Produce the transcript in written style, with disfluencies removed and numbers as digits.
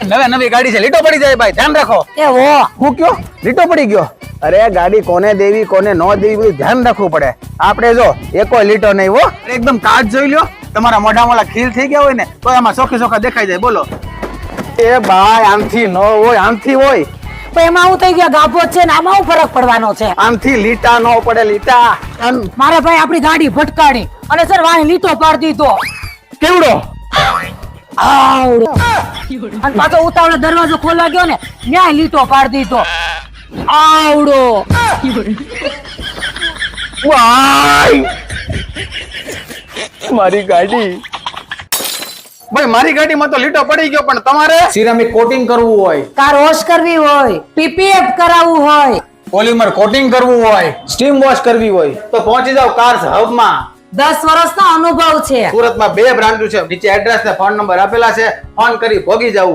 નવે નવી ગાડી છે, લીટો પડી જાય ભાઈ, ધ્યાન રાખો. એ વો હું કયો લીટો પડી ગયો? અરે ગાડી કોને દેવી કોને ન દેવી બધું ધ્યાન રાખવું પડે. આપણે જો એકો લીટો નહીં હો. એકદમ કાચ જોઈ લ્યો, તમારા મોઢામાં ઓલા ખીલ થઈ ગયા હોય ને તો આમાં ચોખ્ખે ચોખ્ખા દેખાઈ જાય. બોલો એ ભાઈ આમથી ન હોય, આમથી હોય. તો એમાં હું થઈ ગયા ગાભો છે ને આમાં હું ફરક પડવાનો છે? આમથી લીટા ન પડે, લીટા. મારે ભાઈ આપણી ગાડી ભટકાડી અને સર વાહે લીટો પાડી દીધો. કેવડો? આવડો. અને પાછો ઉતાવળે દરવાજો ખોલવા ગયો ને ન્યાય લીટો પાડી દીધો. આવડો. ભાઈ મારી ગાડી, ભાઈ મારી ગાડીમાં તો લીટો પડી ગયો, પણ તમારે સિરામિક કોટિંગ કરવું હોય, કાર વોશ કરવી હોય, પીપીએફ કરાવવું હોય, પોલિમર કોટિંગ કરવું હોય, સ્ટીમ વોશ કરવી હોય તો પહોંચી જાવ કાર્સ હબમાં. 10 વર્ષનો અનુભવ છે. સુરતમાં 2 બ્રાન્ચ છે. નીચે એડ્રેસ ને ફોન નંબર આપેલા છે, ફોન કરી ભોગી જવું.